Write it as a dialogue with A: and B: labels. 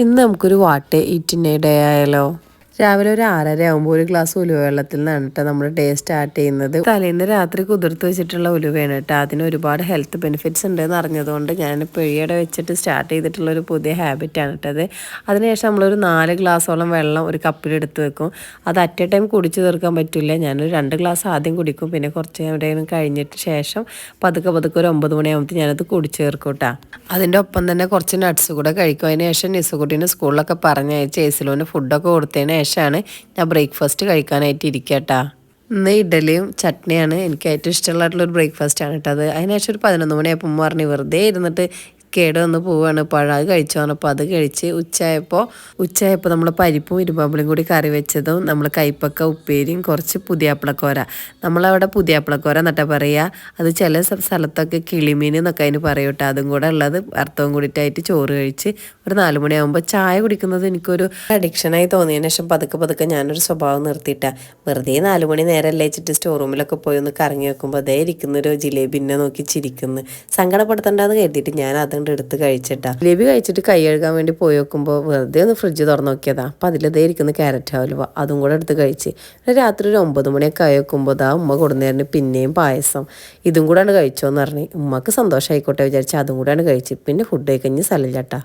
A: ഇന്ന് നമുക്കൊരു what ഈറ്റിൻ്റെ day ആയാലോ. രാവിലെ ഒരു 6:30 ആകുമ്പോൾ ഒരു ഗ്ലാസ് ഉലുവ വെള്ളത്തിൽ നിന്നാണ് കേട്ടോ നമ്മൾ ഡേ സ്റ്റാർട്ട് ചെയ്യുന്നത്. തലേന്ന് രാത്രി കുതിർത്ത് വെച്ചിട്ടുള്ള ഉലുവയാണ് കേട്ടോ. അതിന് ഒരുപാട് ഹെൽത്ത് ബെനിഫിറ്റ്സ് ഉണ്ടെന്ന് അറിഞ്ഞതുകൊണ്ട് ഞാനിപ്പോൾ ഈയിടെ വെച്ചിട്ട് സ്റ്റാർട്ട് ചെയ്തിട്ടുള്ള ഒരു പുതിയ ഹാബിറ്റാണ് കേട്ടത്. അതിനുശേഷം നമ്മളൊരു 4 ഗ്ലാസോളം വെള്ളം ഒരു കപ്പിലെടുത്ത് വെക്കും. അത് അറ്റ് എ ടൈം കുടിച്ചു തീർക്കാൻ പറ്റില്ല. ഞാനൊരു 2 ഗ്ലാസ് ആദ്യം കുടിക്കും, പിന്നെ കുറച്ച് എവിടെയും കഴിഞ്ഞിട്ട് ശേഷം പതുക്കെ ഒരു 9 മണിയാകുമ്പോൾ ഞാനത് കുടിച്ചു തീർക്കും കേട്ടോ. അതിൻ്റെ ഒപ്പം തന്നെ കുറച്ച് നട്ട്സ് കൂടെ കഴിക്കും. അതിന് ശേഷം നിസുകുട്ടീനെ സ്കൂളിലൊക്കെ പറഞ്ഞയച്ച് ഏസിലോന് ഫുഡൊക്കെ കൊടുത്തതിന് ശേഷമാണ് ഞാൻ ബ്രേക്ക്ഫാസ്റ്റ് കഴിക്കാനായിട്ട് ഇരിക്കട്ടാ. ഇന്ന് ഇഡലിയും ചട്നിയാണ് എനിക്ക് ഏറ്റവും ഇഷ്ടമുള്ളൊരു ബ്രേക്ക്ഫാസ്റ്റ് ആണ് കേട്ടോ. അത് അതിനുശേഷം ഒരു 11 മണിയായപ്പോൾ പറഞ്ഞ് വെറുതെ ഇരുന്നിട്ട് കേട് വന്ന് പോവുകയാണ്, പഴം അത് കഴിച്ചു പറഞ്ഞപ്പോൾ അത് കഴിച്ച് ഉച്ചയായപ്പോൾ നമ്മൾ പരിപ്പും ഇരുമ്പാമ്പുളിയും കൂടി കറി വെച്ചതും നമ്മൾ കൈപ്പക്ക ഉപ്പേരിയും കുറച്ച് പുതിയാപ്പിളക്കോര, നമ്മളവിടെ പുതിയാപ്പിളക്കോര എന്നിട്ടാ പറയുക. അത് ചില സ്ഥലത്തൊക്കെ കിളിമീൻ എന്നൊക്കെ അതിന് പറയും കേട്ടോ. അതും കൂടെ ഉള്ളത് അർത്ഥവും കൂടിയിട്ടായിട്ട് ചോറ് കഴിച്ച് ഒരു 4 മണിയാകുമ്പോൾ ചായ കുടിക്കുന്നത് എനിക്കൊരു അഡിക്ഷനായി തോന്നിയതിന് ശേഷം പതുക്കെ ഞാനൊരു സ്വഭാവം നിർത്തിയിട്ടാ. വെറുതെ 4 മണി നേരം വെച്ചിട്ട് സ്റ്റോർ റൂമിലൊക്കെ പോയി ഒന്ന് കറങ്ങി വെക്കുമ്പോൾ അതേ ഇരിക്കുന്നൊരു ജിലേബിനെ നോക്കി ചിരിക്കുന്നു. സങ്കടപ്പെടുത്തേണ്ടെന്ന് കരുതിയിട്ട് ഞാൻ അതുകൊണ്ട് എടുത്ത് കഴിച്ചിട്ടാ. ജിലേബി കഴിച്ചിട്ട് കൈ കഴുകാൻ വേണ്ടി പോയി നോക്കുമ്പോൾ വെറുതെ ഒന്ന് ഫ്രിഡ്ജ് തുറന്ന് നോക്കിയതാ. അപ്പം അതിലതേ ഇരിക്കുന്ന ക്യാരറ്റ് ഹലുവ, അതും കൂടെ എടുത്ത് കഴിച്ച്. രാത്രി ഒരു 9 മണിയൊക്കെ ആയി വെക്കുമ്പോൾ ഉമ്മ കൊടുന്നേരന് പിന്നെയും പായസം, ഇതും കൂടെയാണ് കഴിച്ചോന്ന് പറഞ്ഞ് ഉമ്മക്ക് സന്തോഷമായിക്കോട്ടെ വിചാരിച്ച് അതും കൂടെയാണ് കഴിച്ച്. പിന്നെ ഫുഡ് കഴിക്കഞ്ഞ് സ്ഥലമില്ലാട്ടാ.